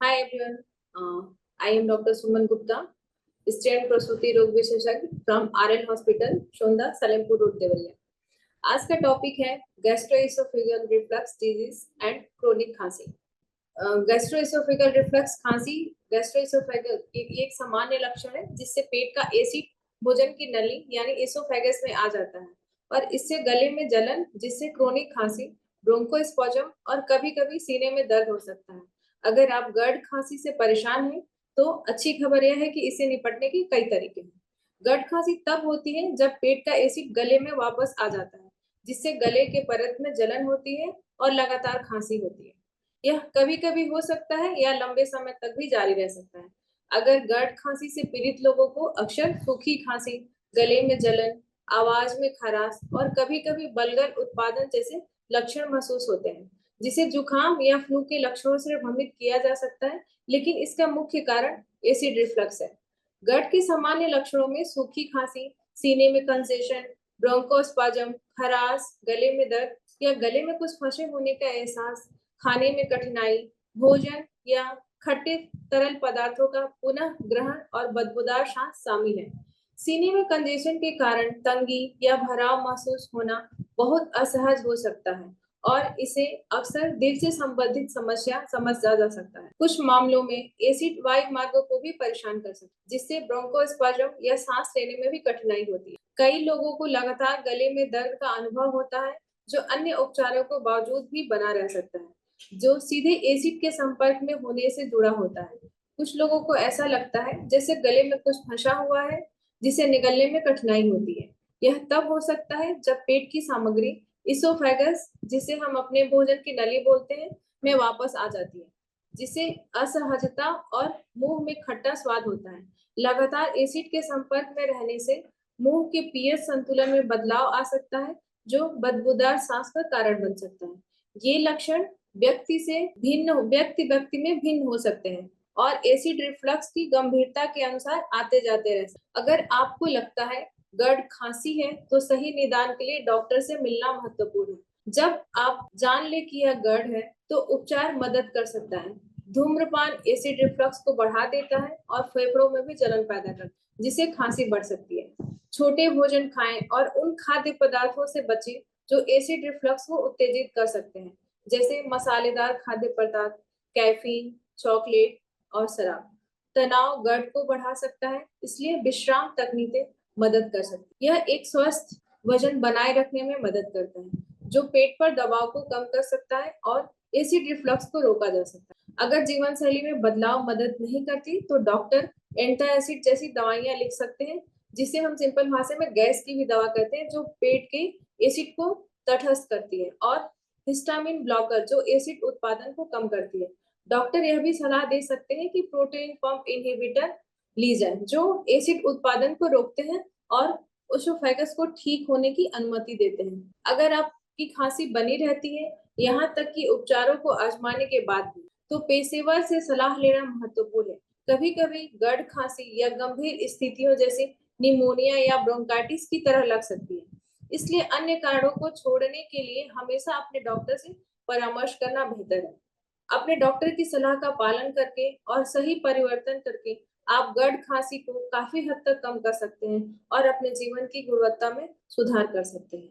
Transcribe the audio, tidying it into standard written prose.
Hi everyone, I am Dr. Suman Gupta, स्टैंड प्रसूति रोग विशेषज्ञ फ्रॉम आरएल हॉस्पिटल शोंदा सलेमपुर रोड देवरिया। आज का टॉपिक है gastroesophageal reflux disease and chronic खांसी। गैस्ट्रोएसोफेगल रिफ्लक्स खांसी गैस्ट्रोएसोफेगल एक सामान्य लक्षण है जिससे पेट का एसिड भोजन की नली यानी एसोफेगस में आ जाता है और इससे गले में जलन जिससे क्रोनिक खांसी, ब्रोंकोस्पॉजम और कभी-कभी सीने में दर्द हो सकता है। अगर आप गर्द खांसी से परेशान हैं तो अच्छी खबर यह है कि इसे निपटने के कई तरीके हैं। गर्द खांसी तब होती है जब पेट का एसिड गले में वापस आ जाता है जिससे गले के परत में जलन होती है और लगातार खांसी होती है। यह कभी-कभी हो सकता है या लंबे समय तक भी जारी रह सकता है। अगर गर्द खांसी से पीड़ित लोगों को अक्सर सूखी खांसी, गले में जलन, आवाज में खराश और कभी-कभी बलगन उत्पादन जैसे लक्षण महसूस होते हैं, जिसे जुकाम या फ्लू के लक्षणों से भ्रमित किया जा सकता है, लेकिन इसका मुख्य कारण एसिड रिफ्लक्स है। गट के सामान्य लक्षणों में सूखी खांसी, सीने में कंजेशन, ब्रोंकोस्पाज्म, खराश, गले में दर्द या गले में कुछ फंसे होने का एहसास, खाने में कठिनाई, भोजन या खट्टे तरल पदार्थों का पुनः ग्रहण और बदबूदार सांस शामिल है। सीने में कंजेशन के कारण तंगी या भराव महसूस होना बहुत असहज हो सकता है और इसे अक्सर दिल से संबंधित समस्या समझा जा सकता है। कुछ मामलों में एसिड वायु मार्गों को भी परेशान कर सकता है, जिससे ब्रोंकोस्पाज्म या सांस लेने में भी कठिनाई होती है। कई लोगों को लगातार गले में दर्द का अनुभव होता है, जो अन्य उपचारों के बावजूद भी बना रह सकता है, जो सीधे एसिड के संपर्क में होने से जुड़ा होता है। कुछ लोगों को ऐसा लगता है जैसे गले में कुछ फंसा हुआ है, जिसे निगलने में कठिनाई होती है। यह तब हो सकता है जब पेट की सामग्री इसोफेगस, जिसे हम अपने भोजन की नली बोलते हैं, में वापस आ जाती है, जिसे असहजता और मुंह में खट्टा स्वाद होता है। लगातार एसिड के संपर्क में रहने से मुंह के पीएच संतुलन में बदलाव आ सकता है, जो बदबूदार सांस का कारण बन सकता है। ये लक्षण व्यक्ति में भिन्न हो सकते हैं और एसिड रिफ्लक्स की गंभीरता के अनुसार आते जाते रहते हैं। अगर आपको लगता है गर्द खांसी है तो सही निदान के लिए डॉक्टर से मिलना महत्वपूर्ण है। जब आप जान ले कि यह गर्द है तो उपचार मदद कर सकता है। धूम्रपान एसिड रिफ्लक्स को बढ़ा देता है और फेफड़ों में भी जलन पैदा करता है, जिससे खांसी बढ़ सकती है। छोटे भोजन खाएं और उन खाद्य पदार्थों से बचें जो एसिड रिफ्लक्स को उत्तेजित कर सकते हैं, जैसे मसालेदार खाद्य पदार्थ, कैफीन, चॉकलेट और शराब। तनाव गर्द को बढ़ा सकता है, इसलिए विश्राम तकनीकें मदद कर सकती है। यह एक स्वस्थ वजन बनाए रखने में मदद करता है, जो पेट पर दबाव को कम कर सकता है और एसिड रिफ्लक्स को रोका जा सकता है। अगर जीवन शैली में बदलाव मदद नहीं करती तो डॉक्टर एंटासिड जैसी दवाइयां लिख सकते हैं, जिसे हम सिंपल भाषा में गैस की भी दवा कहते हैं, जो पेट के एसिड को तटस्थ करती है, और हिस्टामिन ब्लॉकर जो एसिड उत्पादन को कम करती है। डॉक्टर यह भी सलाह दे सकते हैं कि प्रोटीन पंप इनहिबिटर ली जाए, जो एसिड उत्पादन को रोकते हैं और ओसोफेगस को ठीक होने की अनुमति देते हैं। अगर आपकी खांसी बनी रहती है, यहाँ तक कि उपचारों को आजमाने के बाद भी, तो पेशेवर से सलाह लेना महत्वपूर्ण है। कभी-कभी गर्द खांसी या गंभीर स्थितियों जैसे निमोनिया या ब्रोंकाइटिस की तरह लग सकती है, इसलिए अन्य कारणों को छोड़ने के लिए हमेशा अपने डॉक्टर से परामर्श करना बेहतर है। अपने डॉक्टर की सलाह का पालन करके और सही परिवर्तन करके आप गर्द खांसी को काफी हद तक कम कर सकते हैं और अपने जीवन की गुणवत्ता में सुधार कर सकते हैं।